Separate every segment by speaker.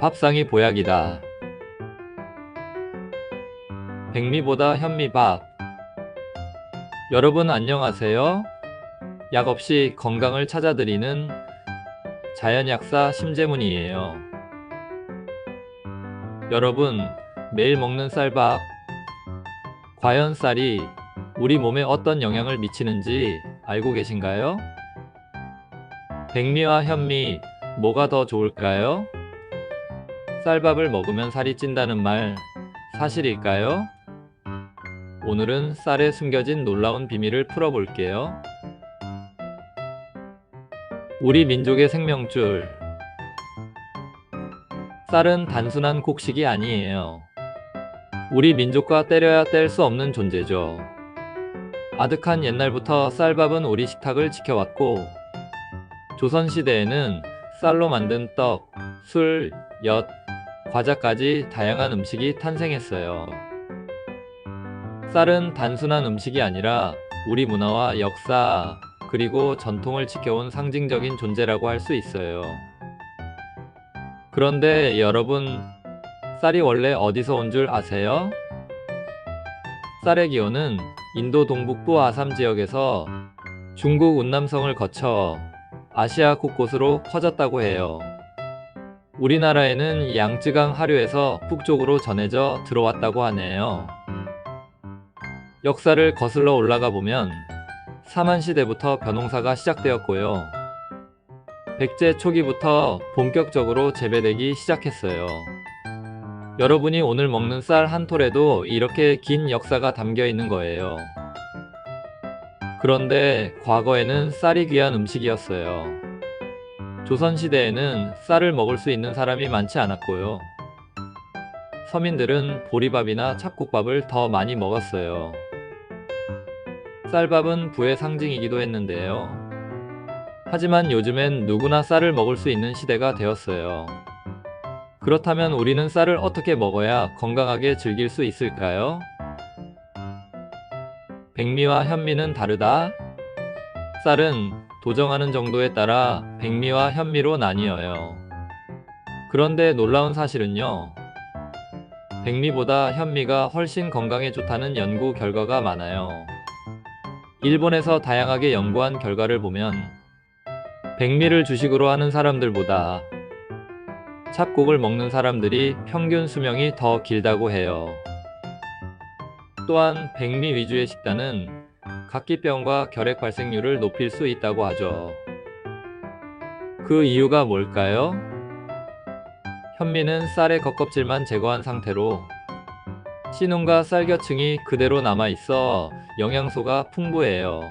Speaker 1: 밥상이 보약이다. 백미보다 현미밥. 여러분 안녕하세요. 약 없이 건강을 찾아드리는 자연약사 심재문이에요. 여러분, 매일 먹는 쌀밥, 과연 쌀이 우리 몸에 어떤 영향을 미치는지 알고 계신가요? 백미와 현미, 뭐가 더 좋을까요? 쌀밥을 먹으면 살이 찐다는 말, 사실일까요? 오늘은 쌀에 숨겨진 놀라운 비밀을 풀어볼게요. 우리 민족의 생명줄. 쌀은 단순한 곡식이 아니에요. 우리 민족과 때려야 뗄 수 없는 존재죠. 아득한 옛날부터 쌀밥은 우리 식탁을 지켜왔고, 조선시대에는 쌀로 만든 떡, 술, 엿, 과자까지 다양한 음식이 탄생했어요. 쌀은 단순한 음식이 아니라 우리 문화와 역사, 그리고 전통을 지켜온 상징적인 존재라고 할 수 있어요. 그런데 여러분, 쌀이 원래 어디서 온 줄 아세요? 쌀의 기원은 인도 동북부 아삼 지역에서 중국 운남성을 거쳐 아시아 곳곳으로 퍼졌다고 해요. 우리나라에는 양쯔강 하류에서 북쪽으로 전해져 들어왔다고 하네요. 역사를 거슬러 올라가 보면 사만시대부터 벼농사가 시작되었고요. 백제 초기부터 본격적으로 재배되기 시작했어요. 여러분이 오늘 먹는 쌀 한 톨에도 이렇게 긴 역사가 담겨 있는 거예요. 그런데 과거에는 쌀이 귀한 음식이었어요. 조선시대에는 쌀을 먹을 수 있는 사람이 많지 않았고요. 서민들은 보리밥이나 찹국밥을 더 많이 먹었어요. 쌀밥은 부의 상징이기도 했는데요. 하지만 요즘엔 누구나 쌀을 먹을 수 있는 시대가 되었어요. 그렇다면 우리는 쌀을 어떻게 먹어야 건강하게 즐길 수 있을까요? 백미와 현미는 다르다. 쌀은 도정하는 정도에 따라 백미와 현미로 나뉘어요. 그런데 놀라운 사실은요. 백미보다 현미가 훨씬 건강에 좋다는 연구 결과가 많아요. 일본에서 다양하게 연구한 결과를 보면 백미를 주식으로 하는 사람들보다 찹국을 먹는 사람들이 평균 수명이 더 길다고 해요. 또한 백미 위주의 식단은 각기병과 결핵 발생률을 높일 수 있다고 하죠. 그 이유가 뭘까요? 현미는 쌀의 겉껍질만 제거한 상태로 씨눈과 쌀겨층이 그대로 남아있어 영양소가 풍부해요.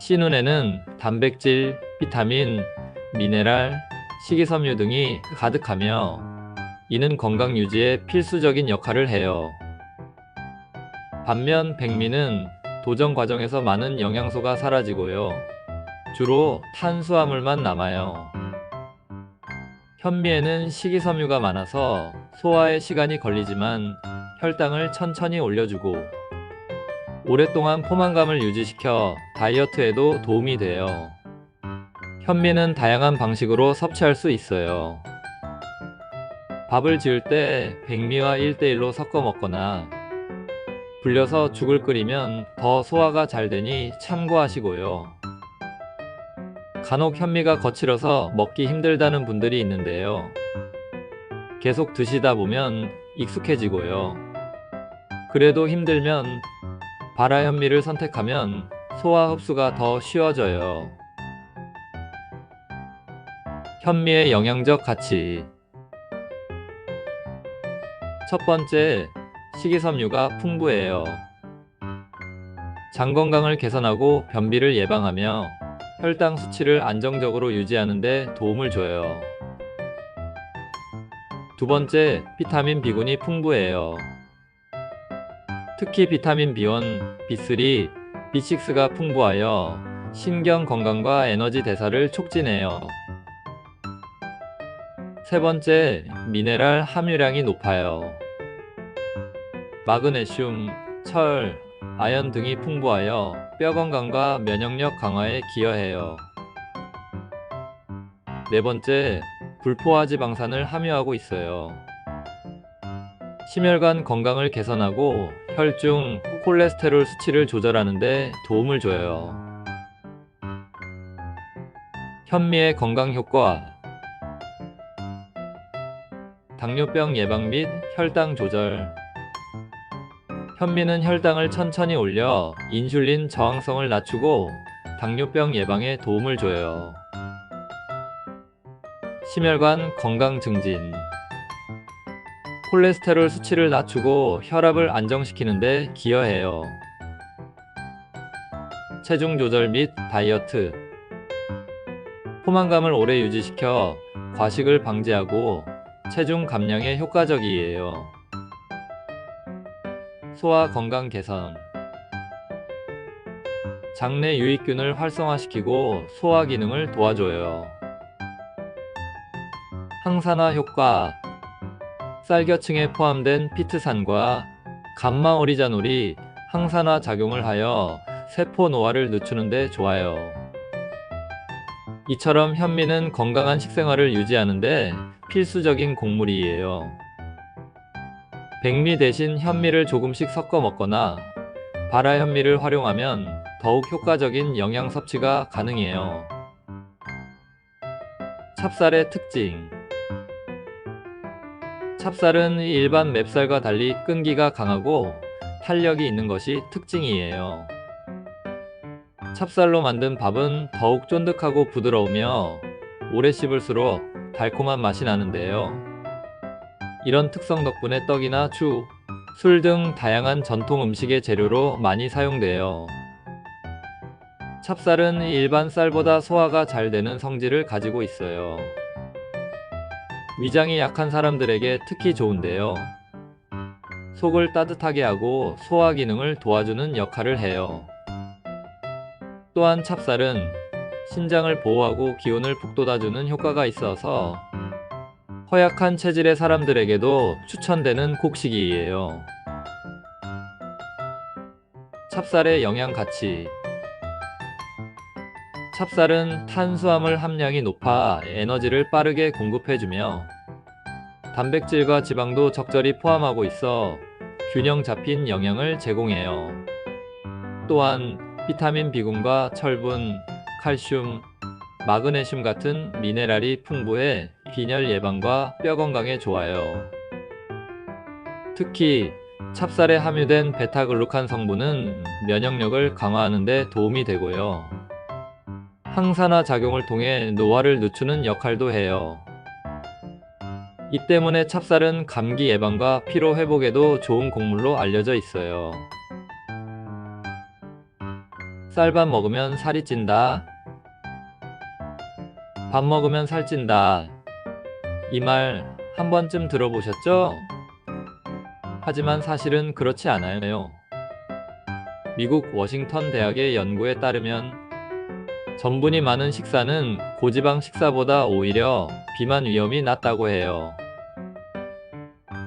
Speaker 1: 씨눈에는 단백질, 비타민, 미네랄, 식이섬유 등이 가득하며 이는 건강 유지에 필수적인 역할을 해요. 반면 백미는 도정 과정에서 많은 영양소가 사라지고요. 주로 탄수화물만 남아요. 현미에는 식이섬유가 많아서 소화에 시간이 걸리지만 혈당을 천천히 올려주고 오랫동안 포만감을 유지시켜 다이어트에도 도움이 돼요. 현미는 다양한 방식으로 섭취할 수 있어요. 밥을 지을 때 백미와 1대1로 섞어 먹거나 불려서 죽을 끓이면 더 소화가 잘 되니 참고하시고요. 간혹 현미가 거칠어서 먹기 힘들다는 분들이 있는데요. 계속 드시다 보면 익숙해지고요. 그래도 힘들면 발화현미를 선택하면 소화 흡수가 더 쉬워져요. 현미의 영양적 가치. 첫 번째, 식이섬유가 풍부해요. 장 건강을 개선하고 변비를 예방하며 혈당 수치를 안정적으로 유지하는 데 도움을 줘요. 두 번째, 비타민 B군이 풍부해요. 특히 비타민 B1, B3, B6가 풍부하여 신경 건강과 에너지 대사를 촉진해요. 세 번째, 미네랄 함유량이 높아요. 마그네슘, 철, 아연 등이 풍부하여 뼈 건강과 면역력 강화에 기여해요. 네 번째, 불포화 지방산을 함유하고 있어요. 심혈관 건강을 개선하고 혈중 콜레스테롤 수치를 조절하는 데 도움을 줘요. 현미의 건강 효과. 당뇨병 예방 및 혈당 조절. 현미는 혈당을 천천히 올려 인슐린 저항성을 낮추고 당뇨병 예방에 도움을 줘요. 심혈관 건강 증진. 콜레스테롤 수치를 낮추고 혈압을 안정시키는 데 기여해요. 체중 조절 및 다이어트. 포만감을 오래 유지시켜 과식을 방지하고 체중 감량에 효과적이에요. 소화 건강 개선. 장내 유익균을 활성화시키고 소화 기능을 도와줘요. 항산화 효과. 쌀겨층에 포함된 피트산과 감마오리자놀이 항산화 작용을 하여 세포 노화를 늦추는 데 좋아요. 이처럼 현미는 건강한 식생활을 유지하는 데 필수적인 곡물이에요. 백미 대신 현미를 조금씩 섞어 먹거나 발화현미를 활용하면 더욱 효과적인 영양 섭취가 가능해요. 찹쌀의 특징. 찹쌀은 일반 맵쌀과 달리 끈기가 강하고 탄력이 있는 것이 특징이에요. 찹쌀로 만든 밥은 더욱 쫀득하고 부드러우며 오래 씹을수록 달콤한 맛이 나는데요. 이런 특성 덕분에 떡이나 죽, 술 등 다양한 전통 음식의 재료로 많이 사용돼요. 찹쌀은 일반 쌀보다 소화가 잘 되는 성질을 가지고 있어요. 위장이 약한 사람들에게 특히 좋은데요. 속을 따뜻하게 하고 소화 기능을 도와주는 역할을 해요. 또한 찹쌀은 신장을 보호하고 기운을 북돋아주는 효과가 있어서 허약한 체질의 사람들에게도 추천되는 곡식이에요. 찹쌀의 영양 가치. 찹쌀은 탄수화물 함량이 높아 에너지를 빠르게 공급해주며 단백질과 지방도 적절히 포함하고 있어 균형 잡힌 영양을 제공해요. 또한 비타민 B군과 철분, 칼슘, 마그네슘 같은 미네랄이 풍부해 빈혈 예방과 뼈 건강에 좋아요. 특히 찹쌀에 함유된 베타글루칸 성분은 면역력을 강화하는 데 도움이 되고요. 항산화 작용을 통해 노화를 늦추는 역할도 해요. 이 때문에 찹쌀은 감기 예방과 피로 회복에도 좋은 곡물로 알려져 있어요. 쌀밥 먹으면 살이 찐다. 밥 먹으면 살찐다. 이 말 한 번쯤 들어보셨죠? 하지만 사실은 그렇지 않아요. 미국 워싱턴 대학의 연구에 따르면 전분이 많은 식사는 고지방 식사보다 오히려 비만 위험이 낮다고 해요.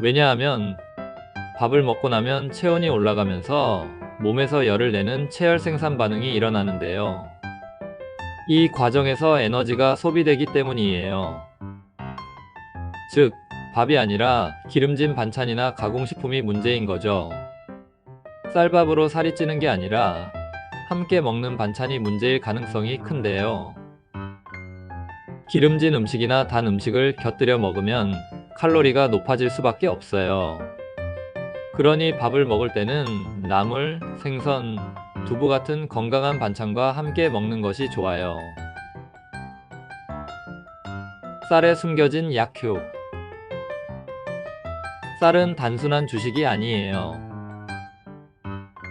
Speaker 1: 왜냐하면 밥을 먹고 나면 체온이 올라가면서 몸에서 열을 내는 체열 생산 반응이 일어나는데요. 이 과정에서 에너지가 소비되기 때문이에요. 즉, 밥이 아니라 기름진 반찬이나 가공식품이 문제인 거죠. 쌀밥으로 살이 찌는 게 아니라 함께 먹는 반찬이 문제일 가능성이 큰데요. 기름진 음식이나 단 음식을 곁들여 먹으면 칼로리가 높아질 수밖에 없어요. 그러니 밥을 먹을 때는 나물, 생선, 두부 같은 건강한 반찬과 함께 먹는 것이 좋아요. 쌀에 숨겨진 약효. 쌀은 단순한 주식이 아니에요.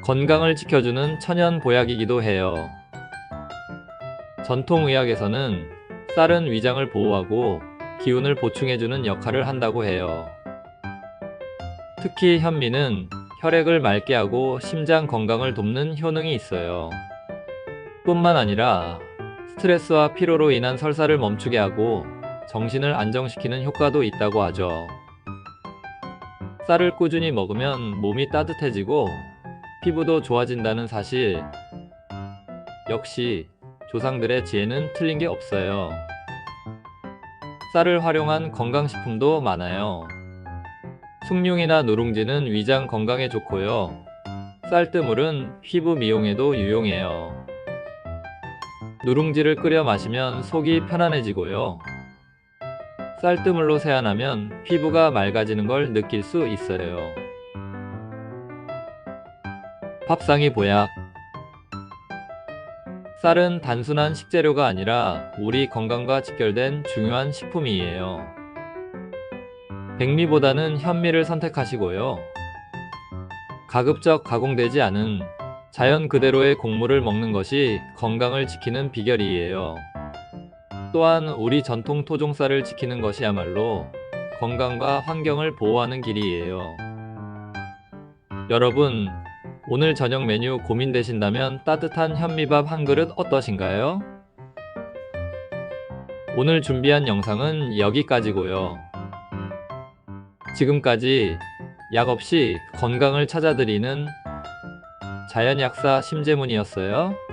Speaker 1: 건강을 지켜주는 천연 보약이기도 해요. 전통의학에서는 쌀은 위장을 보호하고 기운을 보충해주는 역할을 한다고 해요. 특히 현미는 혈액을 맑게 하고 심장 건강을 돕는 효능이 있어요. 뿐만 아니라 스트레스와 피로로 인한 설사를 멈추게 하고 정신을 안정시키는 효과도 있다고 하죠. 쌀을 꾸준히 먹으면 몸이 따뜻해지고 피부도 좋아진다는 사실. 역시 조상들의 지혜는 틀린 게 없어요. 쌀을 활용한 건강식품도 많아요. 숭늉이나 누룽지는 위장 건강에 좋고요. 쌀뜨물은 피부 미용에도 유용해요. 누룽지를 끓여 마시면 속이 편안해지고요. 쌀뜨물로 세안하면 피부가 맑아지는 걸 느낄 수 있어요. 밥상의 보약. 쌀은 단순한 식재료가 아니라 우리 건강과 직결된 중요한 식품이에요. 백미보다는 현미를 선택하시고요. 가급적 가공되지 않은 자연 그대로의 곡물을 먹는 것이 건강을 지키는 비결이에요. 또한 우리 전통 토종쌀을 지키는 것이야말로 건강과 환경을 보호하는 길이에요. 여러분, 오늘 저녁 메뉴 고민되신다면 따뜻한 현미밥 한 그릇 어떠신가요? 오늘 준비한 영상은 여기까지고요. 지금까지 약 없이 건강을 찾아드리는 자연약사 심재문이었어요.